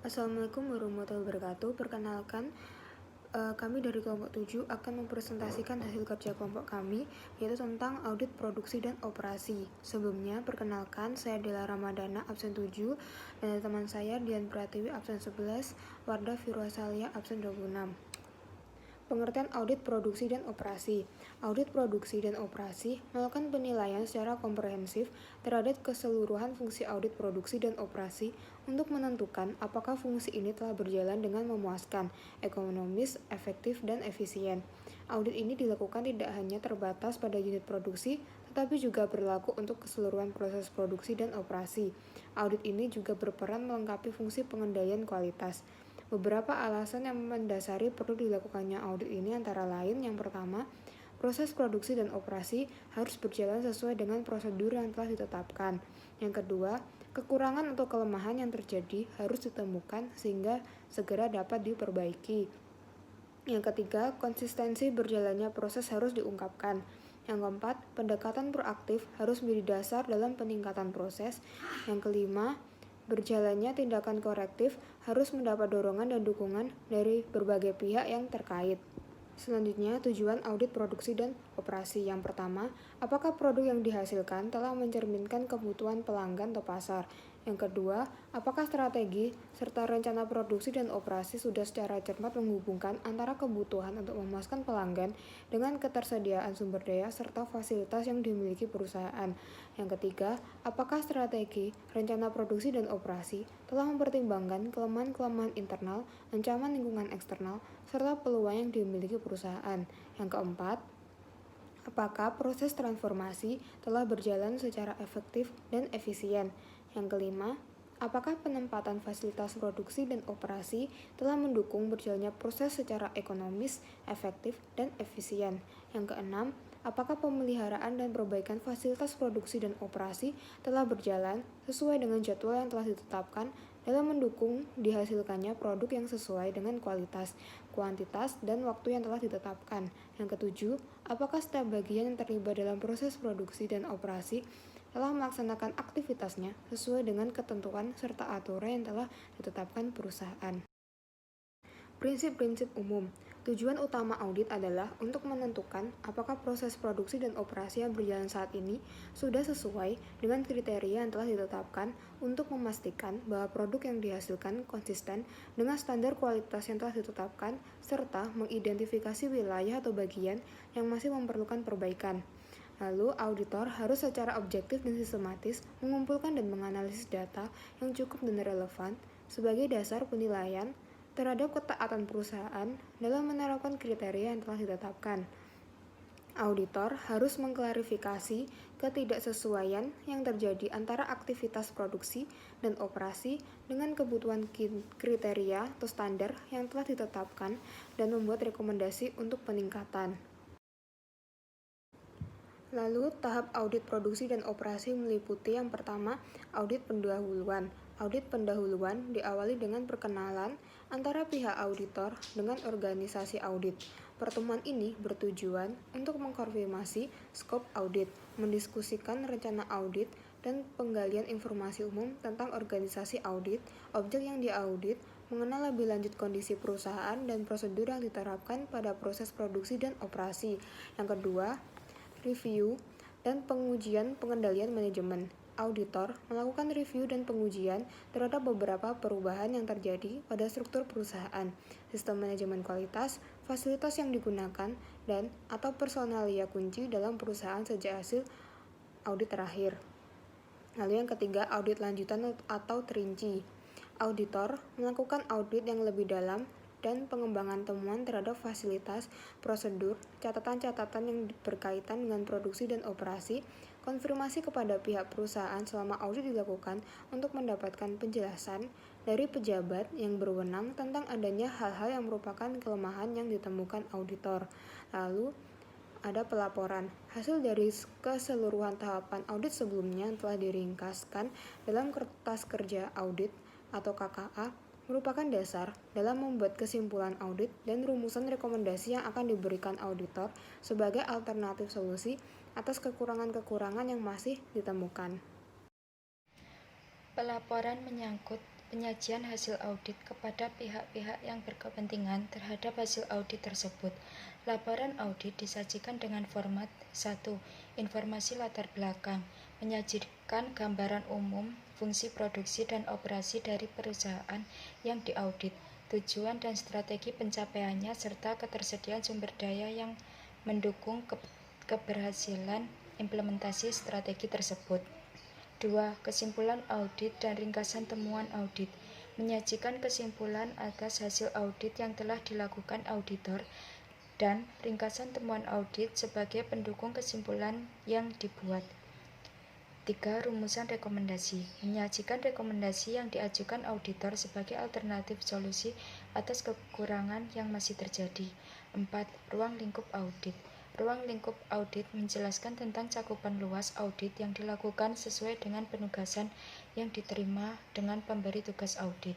Assalamualaikum warahmatullahi wabarakatuh. Perkenalkan, kami dari kelompok 7 akan mempresentasikan hasil kerja kelompok kami, yaitu tentang audit produksi dan operasi. Sebelumnya, perkenalkan, saya adalah Ramadana, absen 7, dan teman saya Dian Pratiwi, absen 11, Wardah Firwasalia, absen 26. Pengertian audit produksi dan operasi. Audit produksi dan operasi melakukan penilaian secara komprehensif terhadap keseluruhan fungsi audit produksi dan operasi untuk menentukan apakah fungsi ini telah berjalan dengan memuaskan, ekonomis, efektif, dan efisien. Audit ini dilakukan tidak hanya terbatas pada unit produksi, tetapi juga berlaku untuk keseluruhan proses produksi dan operasi. Audit ini juga berperan melengkapi fungsi pengendalian kualitas. Beberapa alasan yang mendasari perlu dilakukannya audit ini antara lain, yang pertama, proses produksi dan operasi harus berjalan sesuai dengan prosedur yang telah ditetapkan. Yang kedua, kekurangan atau kelemahan yang terjadi harus ditemukan sehingga segera dapat diperbaiki. Yang ketiga, konsistensi berjalannya proses harus diungkapkan. Yang keempat, pendekatan proaktif harus menjadi dasar dalam peningkatan proses. Yang kelima, berjalannya tindakan korektif harus mendapat dorongan dan dukungan dari berbagai pihak yang terkait. Selanjutnya, tujuan audit produksi dan operasi. Yang pertama, apakah produk yang dihasilkan telah mencerminkan kebutuhan pelanggan atau pasar? Yang kedua, apakah strategi serta rencana produksi dan operasi sudah secara cermat menghubungkan antara kebutuhan untuk memuaskan pelanggan dengan ketersediaan sumber daya serta fasilitas yang dimiliki perusahaan? Yang ketiga, apakah strategi, rencana produksi dan operasi telah mempertimbangkan kelemahan-kelemahan internal, ancaman lingkungan eksternal, serta peluang yang dimiliki perusahaan? Yang keempat, apakah proses transformasi telah berjalan secara efektif dan efisien? Yang kelima, apakah penempatan fasilitas produksi dan operasi telah mendukung berjalannya proses secara ekonomis, efektif, dan efisien? Yang keenam, apakah pemeliharaan dan perbaikan fasilitas produksi dan operasi telah berjalan sesuai dengan jadwal yang telah ditetapkan dalam mendukung dihasilkannya produk yang sesuai dengan kualitas, kuantitas, dan waktu yang telah ditetapkan? Yang ketujuh, apakah setiap bagian yang terlibat dalam proses produksi dan operasi telah melaksanakan aktivitasnya sesuai dengan ketentuan serta aturan yang telah ditetapkan perusahaan? Prinsip-prinsip umum. Tujuan utama audit adalah untuk menentukan apakah proses produksi dan operasi yang berjalan saat ini sudah sesuai dengan kriteria yang telah ditetapkan untuk memastikan bahwa produk yang dihasilkan konsisten dengan standar kualitas yang telah ditetapkan, serta mengidentifikasi wilayah atau bagian yang masih memerlukan perbaikan. Lalu, auditor harus secara objektif dan sistematis mengumpulkan dan menganalisis data yang cukup dan relevan sebagai dasar penilaian terhadap ketaatan perusahaan dalam menerapkan kriteria yang telah ditetapkan. Auditor harus mengklarifikasi ketidaksesuaian yang terjadi antara aktivitas produksi dan operasi dengan kebutuhan kriteria atau standar yang telah ditetapkan dan membuat rekomendasi untuk peningkatan. Lalu, tahap audit produksi dan operasi meliputi yang pertama, audit pendahuluan. Audit pendahuluan diawali dengan perkenalan antara pihak auditor dengan organisasi audit. Pertemuan ini bertujuan untuk mengkonfirmasi skop audit, mendiskusikan rencana audit, dan penggalian informasi umum tentang organisasi audit, objek yang diaudit, mengenal lebih lanjut kondisi perusahaan dan prosedur yang diterapkan pada proses produksi dan operasi. Yang kedua, review dan pengujian pengendalian manajemen. Auditor melakukan review dan pengujian terhadap beberapa perubahan yang terjadi pada struktur perusahaan, sistem manajemen kualitas, fasilitas yang digunakan, dan atau personalia kunci dalam perusahaan sejak hasil audit terakhir. Lalu yang ketiga, audit lanjutan atau terinci. Auditor melakukan audit yang lebih dalam dan pengembangan temuan terhadap fasilitas, prosedur, catatan-catatan yang berkaitan dengan produksi dan operasi, konfirmasi kepada pihak perusahaan selama audit dilakukan untuk mendapatkan penjelasan dari pejabat yang berwenang tentang adanya hal-hal yang merupakan kelemahan yang ditemukan auditor. Lalu, ada pelaporan. Hasil dari keseluruhan tahapan audit sebelumnya telah diringkaskan dalam kertas kerja audit atau KKA, merupakan dasar dalam membuat kesimpulan audit dan rumusan rekomendasi yang akan diberikan auditor sebagai alternatif solusi atas kekurangan-kekurangan yang masih ditemukan. Pelaporan menyangkut Penyajian hasil audit kepada pihak-pihak yang berkepentingan terhadap hasil audit tersebut. Laporan audit disajikan dengan format 1. Informasi latar belakang, menyajikan gambaran umum, fungsi produksi dan operasi dari perusahaan yang diaudit, tujuan dan strategi pencapaiannya, serta ketersediaan sumber daya yang mendukung keberhasilan implementasi strategi tersebut. 2. Kesimpulan audit dan ringkasan temuan audit. Menyajikan kesimpulan atas hasil audit yang telah dilakukan auditor dan ringkasan temuan audit sebagai pendukung kesimpulan yang dibuat. 3. Rumusan rekomendasi. Menyajikan rekomendasi yang diajukan auditor sebagai alternatif solusi atas kekurangan yang masih terjadi. 4. Ruang lingkup audit. Ruang lingkup audit menjelaskan tentang cakupan luas audit yang dilakukan sesuai dengan penugasan yang diterima dengan pemberi tugas audit.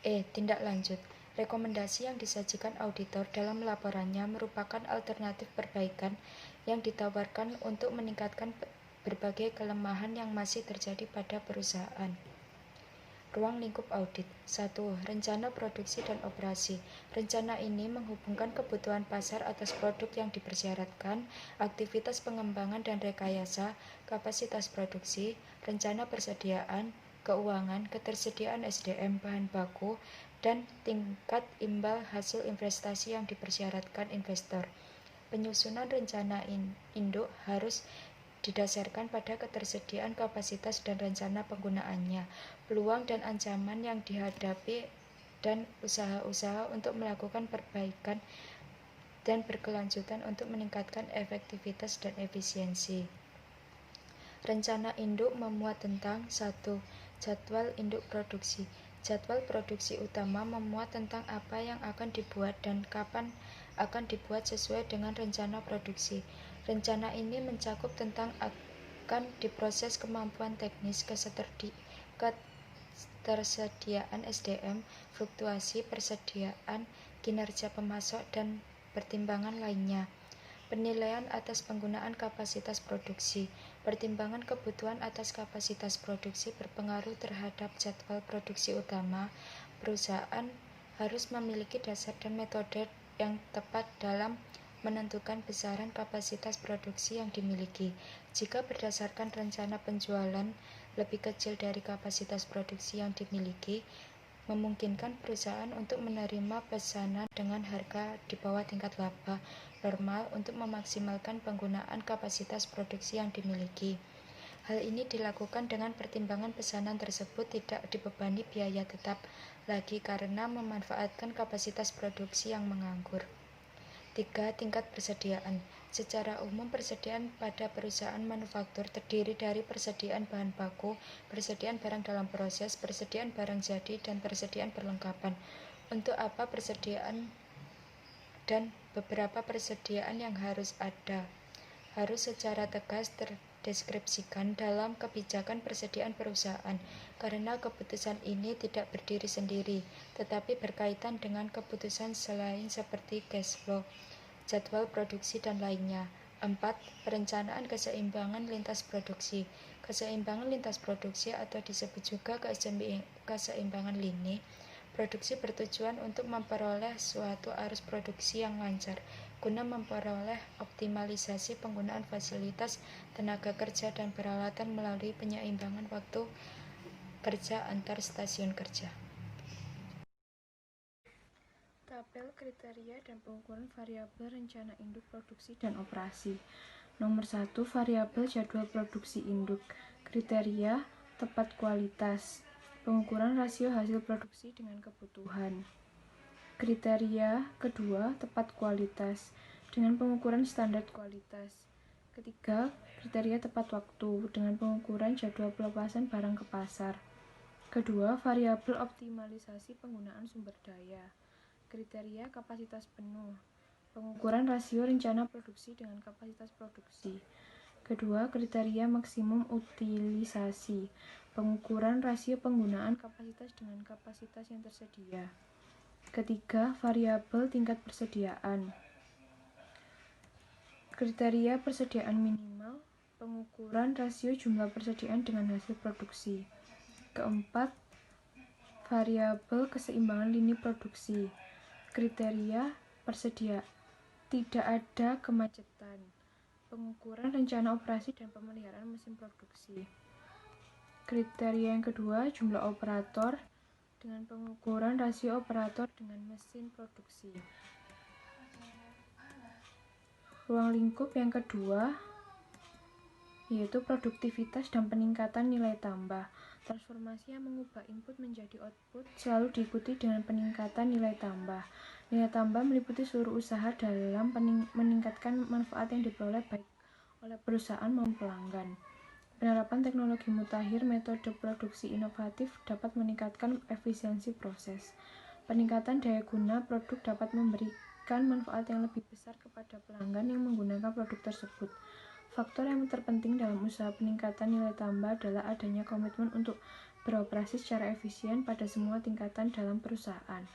Tindak lanjut. Rekomendasi yang disajikan auditor dalam laporannya merupakan alternatif perbaikan yang ditawarkan untuk meningkatkan berbagai kelemahan yang masih terjadi pada perusahaan. Ruang lingkup audit. 1. Rencana produksi dan operasi. Rencana ini menghubungkan kebutuhan pasar atas produk yang dipersyaratkan, aktivitas pengembangan dan rekayasa, kapasitas produksi, rencana persediaan, keuangan, ketersediaan SDM, bahan baku, dan tingkat imbal hasil investasi yang dipersyaratkan investor. Penyusunan rencana induk harus didasarkan pada ketersediaan kapasitas dan rencana penggunaannya, peluang dan ancaman yang dihadapi, dan usaha-usaha untuk melakukan perbaikan dan berkelanjutan untuk meningkatkan efektivitas dan efisiensi. Rencana induk memuat tentang 1. Jadwal induk produksi. Jadwal produksi utama memuat tentang apa yang akan dibuat dan kapan akan dibuat sesuai dengan rencana produksi. Rencana ini mencakup tentang akan diproses kemampuan teknis, ketersediaan SDM, fluktuasi persediaan, kinerja pemasok, dan pertimbangan lainnya. Penilaian atas penggunaan kapasitas produksi. Pertimbangan kebutuhan atas kapasitas produksi berpengaruh terhadap jadwal produksi utama. Perusahaan harus memiliki dasar dan metode yang tepat dalam menentukan besaran kapasitas produksi yang dimiliki. Jika berdasarkan rencana penjualan lebih kecil dari kapasitas produksi yang dimiliki, memungkinkan perusahaan untuk menerima pesanan dengan harga di bawah tingkat laba normal untuk memaksimalkan penggunaan kapasitas produksi yang dimiliki. Hal ini dilakukan dengan pertimbangan pesanan tersebut tidak dibebani biaya tetap lagi karena memanfaatkan kapasitas produksi yang menganggur. 3. Tingkat persediaan. Secara umum, persediaan pada perusahaan manufaktur terdiri dari persediaan bahan baku, persediaan barang dalam proses, persediaan barang jadi, dan persediaan perlengkapan. Untuk apa persediaan dan beberapa persediaan yang harus ada harus secara tegas terdeskripsikan dalam kebijakan persediaan perusahaan, karena keputusan ini tidak berdiri sendiri, tetapi berkaitan dengan keputusan selain seperti cash flow, jadwal produksi, dan lainnya. 4. Perencanaan keseimbangan lintas produksi. Keseimbangan lintas produksi atau disebut juga keseimbangan lini produksi bertujuan untuk memperoleh suatu arus produksi yang lancar guna memperoleh optimalisasi penggunaan fasilitas, tenaga kerja, dan peralatan melalui penyeimbangan waktu kerja antar stasiun kerja. Tabel kriteria dan pengukuran variabel rencana induk produksi dan operasi. Nomor 1. Variabel jadwal produksi induk. Kriteria tepat kualitas. Pengukuran rasio hasil produksi dengan kebutuhan. Kriteria kedua, tepat kualitas dengan pengukuran standar kualitas. Ketiga, kriteria tepat waktu dengan pengukuran jadwal pelepasan barang ke pasar. Kedua, variabel optimalisasi penggunaan sumber daya. Kriteria kapasitas penuh. Pengukuran rasio rencana produksi dengan kapasitas produksi. Kedua, kriteria maksimum utilisasi. Pengukuran rasio penggunaan kapasitas dengan kapasitas yang tersedia. Ketiga, variabel tingkat persediaan. Kriteria persediaan minimal. Pengukuran rasio jumlah persediaan dengan hasil produksi. Keempat, variabel keseimbangan lini produksi, kriteria persedia, tidak ada kemacetan, pengukuran rencana operasi dan pemeliharaan mesin produksi. Kriteria yang kedua, jumlah operator dengan pengukuran rasio operator dengan mesin produksi. Ruang lingkup yang kedua yaitu produktivitas dan peningkatan nilai tambah. Transformasi yang mengubah input menjadi output selalu diikuti dengan peningkatan nilai tambah. Nilai tambah meliputi seluruh usaha dalam meningkatkan manfaat yang diperoleh baik oleh perusahaan maupun pelanggan. Penerapan teknologi mutakhir metode produksi inovatif dapat meningkatkan efisiensi proses. Peningkatan daya guna produk dapat memberikan manfaat yang lebih besar kepada pelanggan yang menggunakan produk tersebut. Faktor yang terpenting dalam usaha peningkatan nilai tambah adalah adanya komitmen untuk beroperasi secara efisien pada semua tingkatan dalam perusahaan.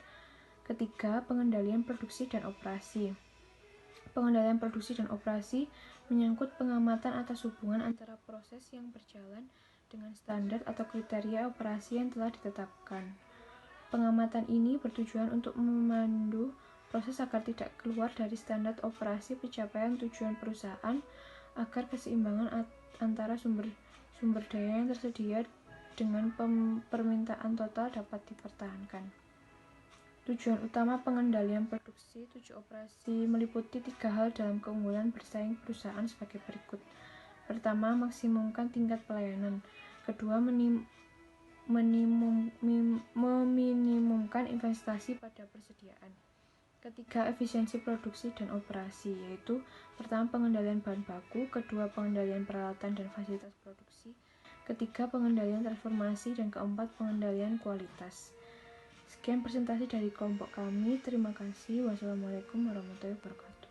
Ketiga, pengendalian produksi dan operasi. Pengendalian produksi dan operasi menyangkut pengamatan atas hubungan antara proses yang berjalan dengan standar atau kriteria operasi yang telah ditetapkan. Pengamatan ini bertujuan untuk memandu proses agar tidak keluar dari standar operasi pencapaian tujuan perusahaan, agar keseimbangan antara sumber daya yang tersedia dengan permintaan total dapat dipertahankan. Tujuan utama pengendalian produksi 7 operasi meliputi 3 hal dalam keunggulan bersaing perusahaan sebagai berikut. Pertama, maksimumkan tingkat pelayanan. Kedua, meminimumkan investasi pada persediaan. Ketiga, efisiensi produksi dan operasi, yaitu pertama, pengendalian bahan baku, kedua, pengendalian peralatan dan fasilitas produksi, ketiga, pengendalian transformasi, dan keempat, pengendalian kualitas. Sekian presentasi dari kelompok kami. Terima kasih. Wassalamualaikum warahmatullahi wabarakatuh.